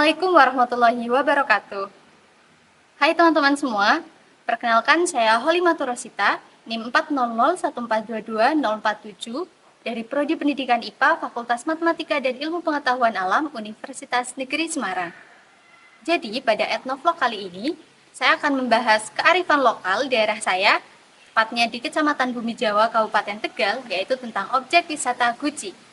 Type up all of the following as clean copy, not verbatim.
Assalamualaikum warahmatullahi wabarakatuh. Hai teman-teman semua, perkenalkan saya Holimatur Rosita, NIM 4001422-047 dari Prodi Pendidikan IPA Fakultas Matematika dan Ilmu Pengetahuan Alam Universitas Negeri Semarang. Jadi pada etnovlog kali ini, saya akan membahas kearifan lokal daerah saya, tepatnya di Kecamatan Bumi Jawa, Kabupaten Tegal, yaitu tentang objek wisata Guci.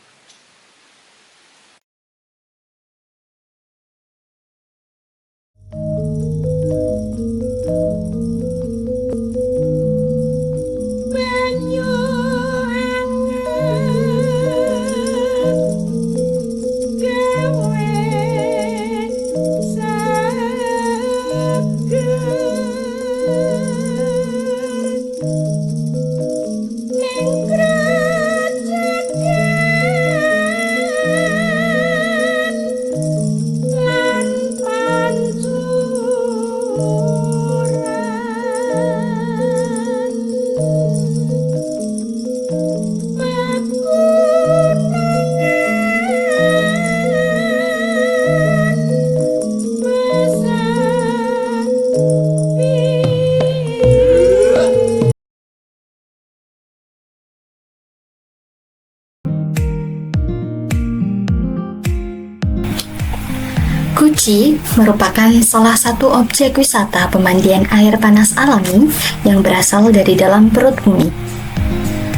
Guci merupakan salah satu objek wisata pemandian air panas alami yang berasal dari dalam perut bumi.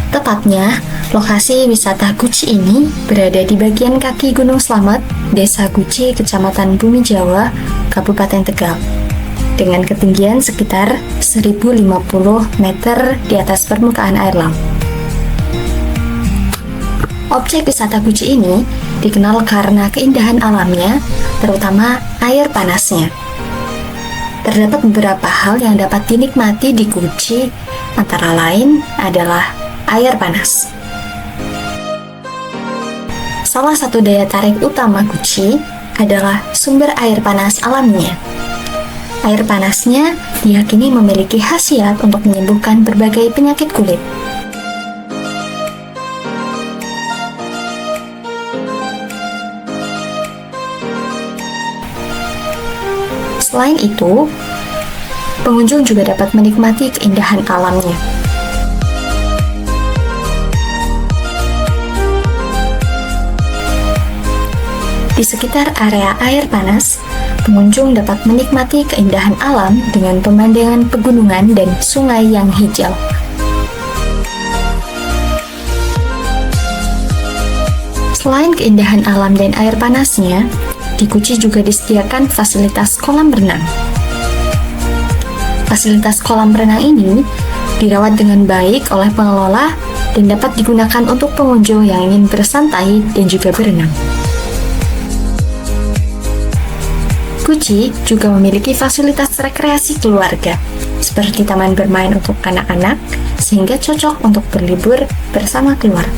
Tepatnya, lokasi wisata Guci ini berada di bagian kaki Gunung Slamet, Desa Guci, Kecamatan Bumi Jawa, Kabupaten Tegal, dengan ketinggian sekitar 1050 meter di atas permukaan air laut. Objek wisata Guci ini dikenal karena keindahan alamnya, terutama air panasnya. Terdapat beberapa hal yang dapat dinikmati di Guci, antara lain adalah air panas. Salah satu daya tarik utama Guci adalah sumber air panas alaminya. Air panasnya diyakini memiliki khasiat untuk menyembuhkan berbagai penyakit kulit. Selain itu, pengunjung juga dapat menikmati keindahan alamnya. Di sekitar area air panas, pengunjung dapat menikmati keindahan alam dengan pemandangan pegunungan dan sungai yang hijau. Selain keindahan alam dan air panasnya, di Guci juga disediakan fasilitas kolam renang. Fasilitas kolam renang ini dirawat dengan baik oleh pengelola dan dapat digunakan untuk pengunjung yang ingin bersantai dan juga berenang. Guci juga memiliki fasilitas rekreasi keluarga, seperti taman bermain untuk anak-anak, sehingga cocok untuk berlibur bersama keluarga.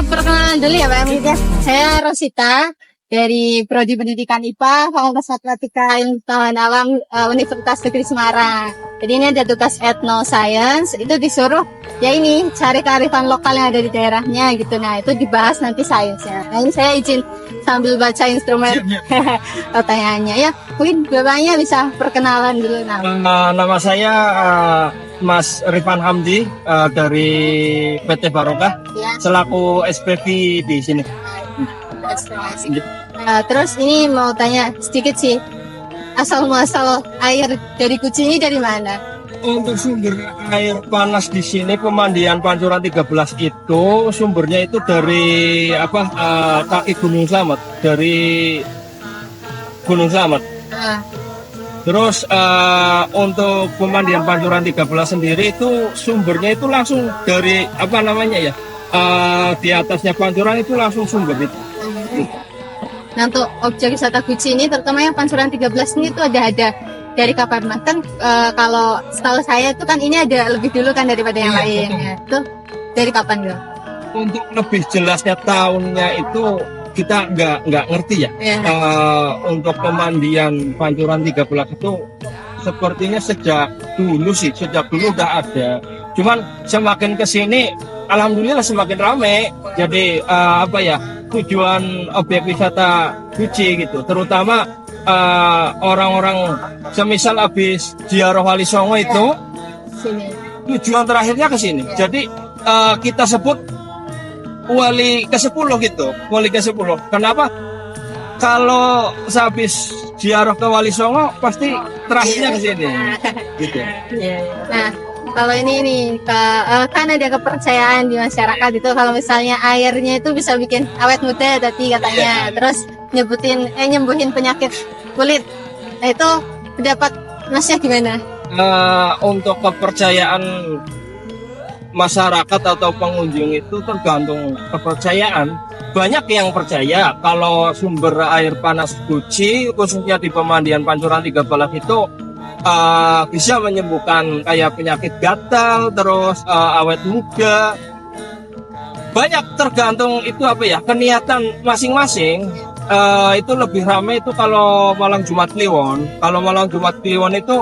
Perkenalan dulu ya Pak Emil. Saya Rosita dari Prodi Pendidikan IPA Fakultas Matematika Ilmu Pengetahuan Alam Universitas Negeri Semarang. Jadi ini ada tugas Ethno Science, itu disuruh ya ini cari kearifan lokal yang ada di daerahnya gitu. Nah itu dibahas nanti sainsnya. Nah ini saya izin sambil baca instrumen pertanyaannya ya. Mungkin bapaknya bisa perkenalan dulu. Nama saya Mas Rifan Hamdi dari PT Barokah, Ya. selaku SPV di sini. Nah, terus ini mau tanya sedikit sih, asal muasal air dari Guci ini dari mana? Untuk sumber air panas di sini pemandian Pancuran 13 itu sumbernya itu dari kaki Gunung Slamet, dari Gunung Slamet. Nah, Terus untuk pemandian Pancuran 13 sendiri itu sumbernya itu langsung dari di atasnya Pancuran itu langsung sumber itu. Nah untuk objek wisata Guci ini terutama yang Pancuran 13 ini itu ada dari kapan Mas? Kan kalau setahu saya itu kan ini ada lebih dulu kan daripada yang lain ya. Itu dari kapan ya? Untuk lebih jelasnya tahunnya itu kita nggak ngerti ya. Untuk pemandian Pancuran 13 itu sepertinya sejak dulu udah ada. Cuman semakin kesini, alhamdulillah semakin ramai. Jadi tujuan objek wisata Guci gitu, terutama orang-orang semisal habis ziarah Wali Songo itu Sini. tujuan terakhirnya ke sini. Jadi kita sebut wali ke-10 gitu, wali ke-10. Kenapa? Kalau sehabis ziarah ke Wali Songo pasti terakhirnya ke sini. Gitu. Nah, kalau ini nih, kan ada kepercayaan di masyarakat itu kalau misalnya airnya itu bisa bikin awet muda tadi katanya. Terus nyembuhin penyakit kulit. Nah, itu pendapat Masnya gimana? Untuk kepercayaan masyarakat atau pengunjung itu tergantung kepercayaan. Banyak yang percaya kalau sumber air panas Guci khususnya di pemandian Pancuran 13 itu bisa menyembuhkan kayak penyakit gatal, terus awet muda. Banyak tergantung itu apa ya, keniatan masing-masing. Itu lebih ramai itu kalau malam Jumat Kliwon. Kalau malam Jumat Kliwon itu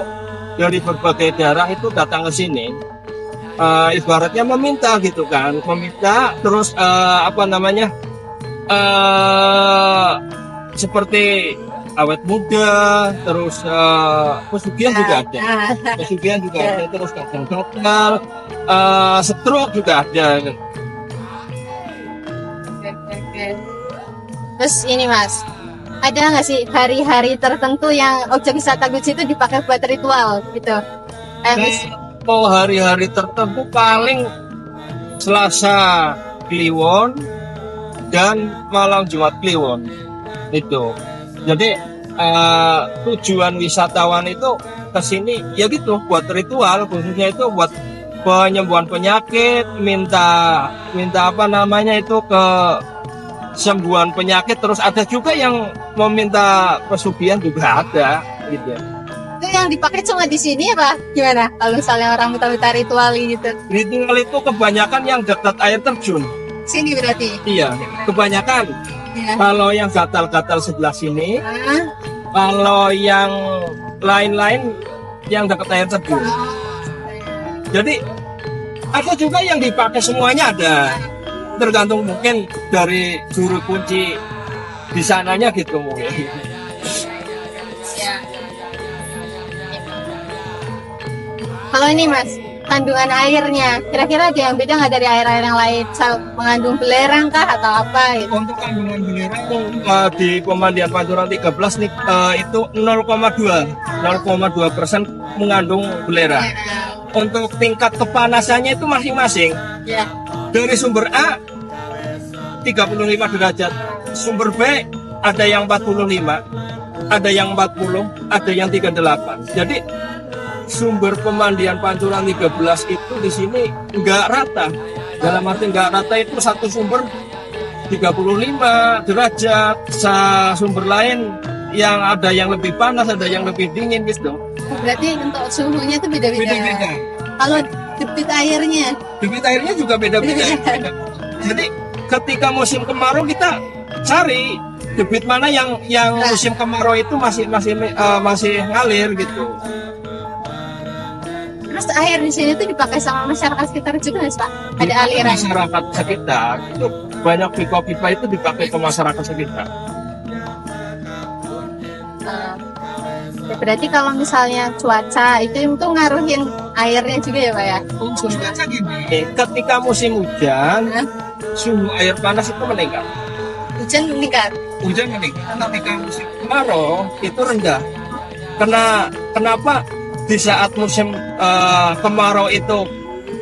dari berbagai daerah itu datang ke sini. Ibaratnya meminta gitu kan, meminta terus apa namanya, seperti awet muda, terus pesugihan juga ada, pesugihan juga ada, terus kadang gatal, stroke juga ada. Terus ini Mas, ada nggak sih hari-hari tertentu yang objek wisata Guci itu dipakai buat ritual gitu? Mau hari-hari tertentu paling Selasa Kliwon dan malam Jumat Kliwon itu. Jadi tujuan wisatawan itu ke sini ya gitu buat ritual, khususnya itu buat penyembuhan penyakit, minta apa namanya itu ke sembuhan penyakit. Terus ada juga yang meminta pesugihan juga ada gitu. Itu yang dipakai cuma di sini apa gimana? Kalau misalnya orang minta ritual gitu? Ritual itu kebanyakan yang dekat air terjun. Sini berarti? Iya, kebanyakan. Ya. Kalau yang gatal-gatal sebelah sini, kalau yang lain-lain yang dekat air terjun. Jadi ada juga yang dipakai semuanya ada. Tergantung mungkin dari juru kunci di sananya gitu mungkin. Ya. Kalau ini Mas, kandungan airnya, kira-kira ada yang beda nggak dari air-air yang lain? Mengandung belerang kah atau apa? Gitu? Untuk kandungan belerang di pemandian Pancuran 13 nih itu 0,2% mengandung belerang. Untuk tingkat kepanasannya itu masing-masing. Ya. Dari sumber A 35 derajat, sumber B ada yang 45, ada yang 40, ada yang 38. Jadi sumber pemandian Pancuran 13 itu di sini enggak rata. Dalam arti enggak rata itu satu sumber 35 derajat, sumber lain yang ada yang lebih panas, ada yang lebih dingin gitu. Berarti untuk suhunya itu beda-beda. Beda-beda. Kalau debit airnya juga beda-beda. Jadi ketika musim kemarau kita cari debit mana yang musim kemarau itu masih ngalir gitu. Terus air di sini tuh dipakai sama masyarakat sekitar juga nggak Pak? Ada aliran? Masyarakat sekitar itu banyak pipa-pipa itu dipakai ke masyarakat sekitar. Ya berarti kalau misalnya cuaca itu ngaruhin airnya juga ya Pak ya? Cuaca gini, ketika musim hujan, suhu air panas itu meningkat. Hujan meningkat. Ketika musim kemarau itu rendah. Kenapa? Di saat musim kemarau itu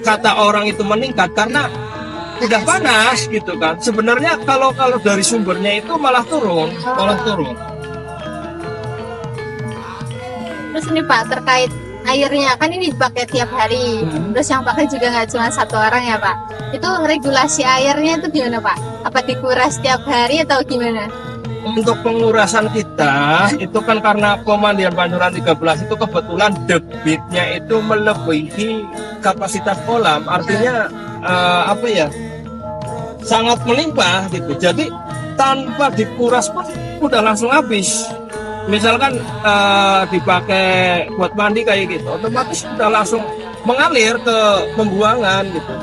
kata orang itu meningkat karena udah panas gitu kan. Sebenarnya kalau dari sumbernya itu malah turun. Terus ini Pak terkait airnya kan ini dipakai tiap hari. Terus yang pakai juga nggak cuma satu orang ya Pak. Itu regulasi airnya itu gimana Pak? Apa dikuras tiap hari atau gimana? Untuk pengurasan kita itu kan karena pemandian Pancuran 13 itu kebetulan debitnya itu melebihi kapasitas kolam, artinya apa ya, sangat melimpah gitu. Jadi tanpa dikuras pun udah langsung habis. Misalkan dipakai buat mandi kayak gitu, otomatis udah langsung mengalir ke pembuangan gitu.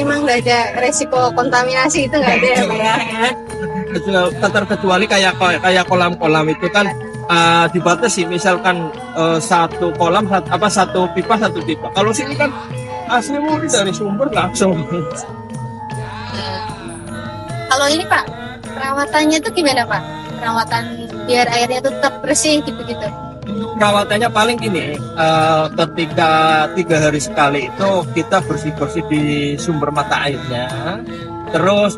emang nggak ada resiko kontaminasi itu nggak ada ya Pak ya? Terkecuali kayak kolam-kolam itu kan dibatasi, misalkan satu kolam satu pipa. Kalau sini kan asli murni dari sumber langsung. Kalau ini Pak, perawatannya tuh gimana Pak? Perawatan biar airnya tetap bersih gitu-gitu. Perawatannya paling ini ketika 3 hari sekali itu kita bersih di sumber mata airnya, terus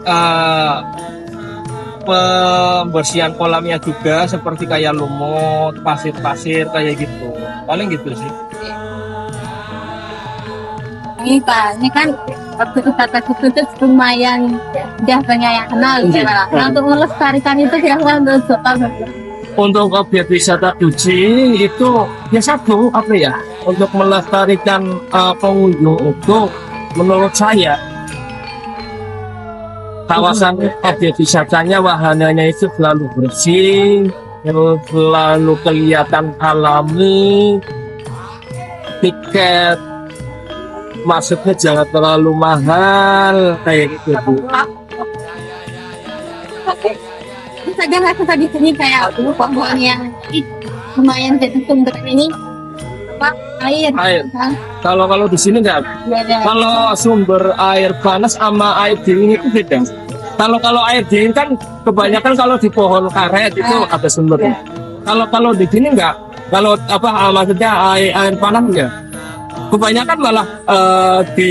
pembersihan kolamnya juga seperti kayak lumut, pasir kayak gitu, paling gitu sih. Ini Pak, ini kan wisata khusus lumayan udah banyak yang kenal gitu Pak. Nah, untuk melestarikan itu kira-kira Untuk objek wisata Guci itu ya satu untuk melestarikan pengunjung itu menurut saya kawasan objek wisatanya, wahananya itu selalu bersih, selalu kelihatan alami, tiket masuknya jangan terlalu mahal kayak gitu Bu. Saja nggak di sini kayak pohon yang lumayan jadi sumber ini apa air. Kalau di sini nggak. Kalau sumber air panas sama air dingin itu beda. Kalau air dingin kan kebanyakan kalau di pohon karet itu ada sumbernya. Kalau di sini nggak. Kalau maksudnya air panas enggak. Kebanyakan malah di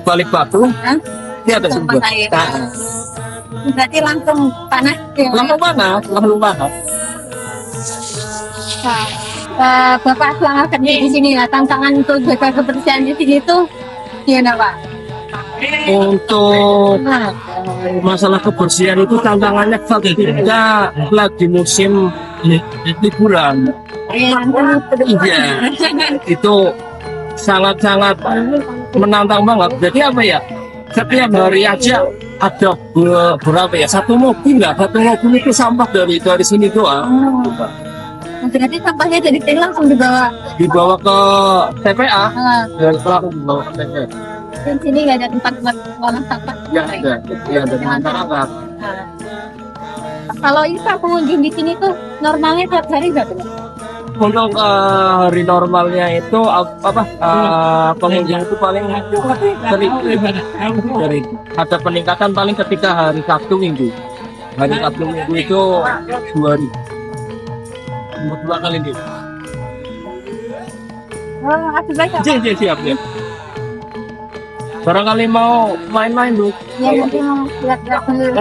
balik batu dia ada sumber. Berarti langsung panas ya? Langsung panas. Bapak selama kerja di sini lah, tantangan untuk jaga kebersihan di sini tuh gimana Pak? Untuk masalah kebersihan itu tantangannya ketika lagi musim liburan. Iya, itu sangat-sangat menantang banget. Jadi setiap hari aja ada berapa satu mobil itu sampah dari sini doang. Berarti sampahnya jadi langsung dibawa ke TPA. Dan setelah dibawa ke TPA. Dan sini nggak ada tempat buat buang sampah. Ya ada masyarakat. Kalau ini Pak, pengunjung di sini tuh normalnya tiap hari berapa? Untuk hari normalnya itu pengunjung itu paling dari ada peningkatan paling ketika hari Sabtu Minggu. Hari Sabtu Minggu itu 2 hari. 2 kali gitu. Siap ya. Barangkali mau main-main Bu. Ya nanti mau lihat-lihat dulu.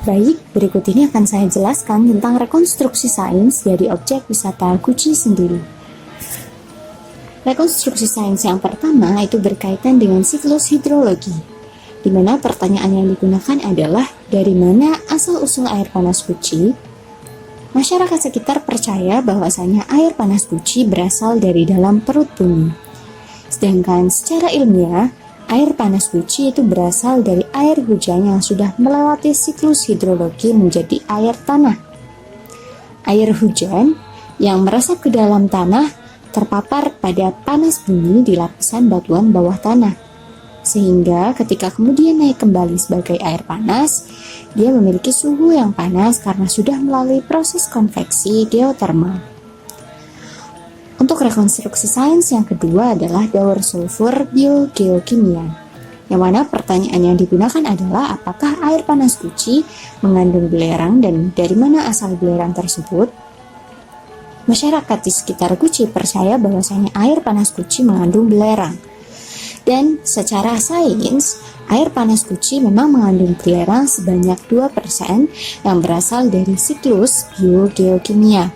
Baik, berikut ini akan saya jelaskan tentang rekonstruksi sains dari objek wisata Guci sendiri. Rekonstruksi sains yang pertama itu berkaitan dengan siklus hidrologi, di mana pertanyaan yang digunakan adalah dari mana asal-usul air panas Guci. Masyarakat sekitar percaya bahwasanya air panas Guci berasal dari dalam perut bumi. Sedangkan secara ilmiah, air panas Guci itu berasal dari air hujan yang sudah melewati siklus hidrologi menjadi air tanah. Air hujan yang meresap ke dalam tanah terpapar pada panas bumi di lapisan batuan bawah tanah. Sehingga ketika kemudian naik kembali sebagai air panas, dia memiliki suhu yang panas karena sudah melalui proses konveksi geotermal. Untuk rekonstruksi sains yang kedua adalah daur sulfur biogeokimia, yang mana pertanyaan yang digunakan adalah apakah air panas Guci mengandung belerang dan dari mana asal belerang tersebut. Masyarakat di sekitar Guci percaya bahwasanya air panas Guci mengandung belerang. Dan secara sains, air panas Guci memang mengandung belerang sebanyak 2% yang berasal dari siklus biogeokimia,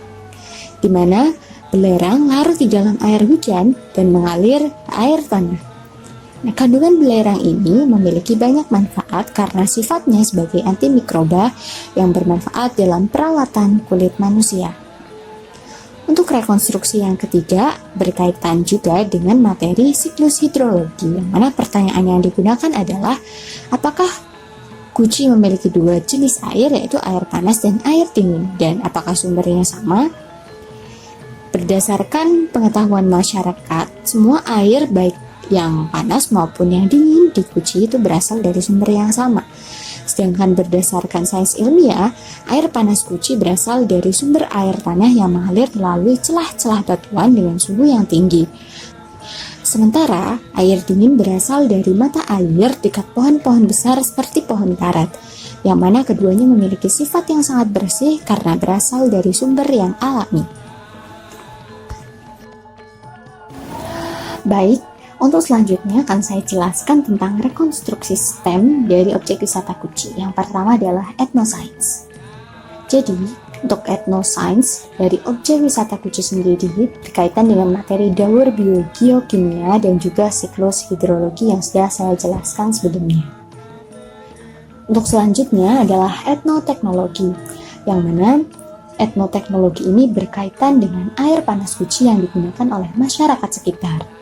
di mana belerang larut di dalam air hujan dan mengalir ke air tanah. Nah, kandungan belerang ini memiliki banyak manfaat karena sifatnya sebagai antimikroba yang bermanfaat dalam perawatan kulit manusia. Untuk rekonstruksi yang ketiga, berkaitan juga dengan materi siklus hidrologi, yang mana pertanyaan yang digunakan adalah apakah Guci memiliki dua jenis air, yaitu air panas dan air dingin, dan apakah sumbernya sama? Berdasarkan pengetahuan masyarakat, semua air baik yang panas maupun yang dingin di Guci itu berasal dari sumber yang sama. Sedangkan berdasarkan sains ilmiah, air panas Guci berasal dari sumber air tanah yang mengalir melalui celah-celah batuan dengan suhu yang tinggi. Sementara air dingin berasal dari mata air dekat pohon-pohon besar seperti pohon karet, yang mana keduanya memiliki sifat yang sangat bersih karena berasal dari sumber yang alami. Baik, untuk selanjutnya akan saya jelaskan tentang rekonstruksi STEM dari objek wisata Guci. Yang pertama adalah ethnoscience. Jadi, untuk ethnoscience dari objek wisata Guci sendiri berkaitan dengan materi daur biogeokimia dan juga siklus hidrologi yang sudah saya jelaskan sebelumnya. Untuk selanjutnya adalah etnoteknologi, yang mana etnoteknologi ini berkaitan dengan air panas Guci yang digunakan oleh masyarakat sekitar.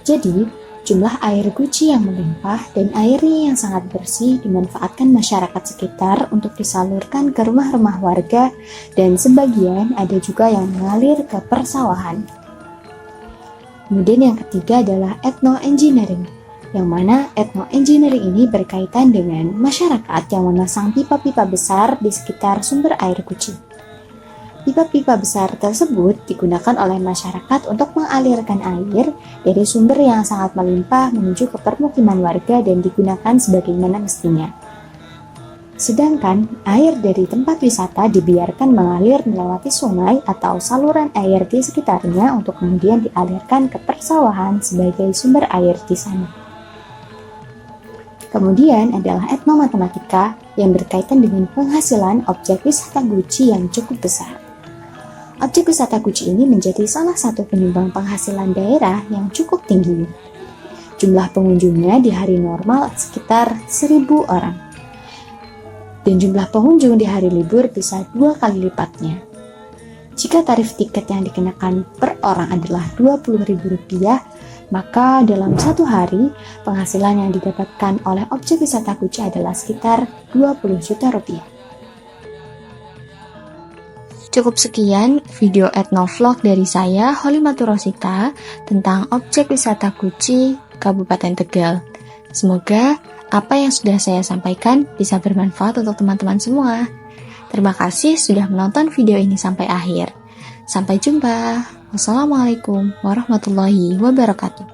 Jadi, jumlah air Guci yang melimpah dan airnya yang sangat bersih dimanfaatkan masyarakat sekitar untuk disalurkan ke rumah-rumah warga, dan sebagian ada juga yang mengalir ke persawahan. Kemudian yang ketiga adalah ethnoengineering, yang mana ethnoengineering ini berkaitan dengan masyarakat yang memasang pipa-pipa besar di sekitar sumber air Guci. Pipa-pipa besar tersebut digunakan oleh masyarakat untuk mengalirkan air dari sumber yang sangat melimpah menuju ke permukiman warga dan digunakan sebagaimana mestinya. Sedangkan air dari tempat wisata dibiarkan mengalir melewati sungai atau saluran air di sekitarnya untuk kemudian dialirkan ke persawahan sebagai sumber air di sana. Kemudian adalah etnomatematika yang berkaitan dengan penghasilan objek wisata Guci yang cukup besar. Objek wisata Guci ini menjadi salah satu penyumbang penghasilan daerah yang cukup tinggi. Jumlah pengunjungnya di hari normal sekitar 1.000 orang. Dan jumlah pengunjung di hari libur bisa 2 kali lipatnya. Jika tarif tiket yang dikenakan per orang adalah Rp20.000, maka dalam satu hari penghasilan yang didapatkan oleh objek wisata Guci adalah sekitar Rp20 juta. Cukup sekian video etnovlog dari saya, Holimatur Rosita, tentang objek wisata Guci, Kabupaten Tegal. Semoga apa yang sudah saya sampaikan bisa bermanfaat untuk teman-teman semua. Terima kasih sudah menonton video ini sampai akhir. Sampai jumpa. Wassalamualaikum warahmatullahi wabarakatuh.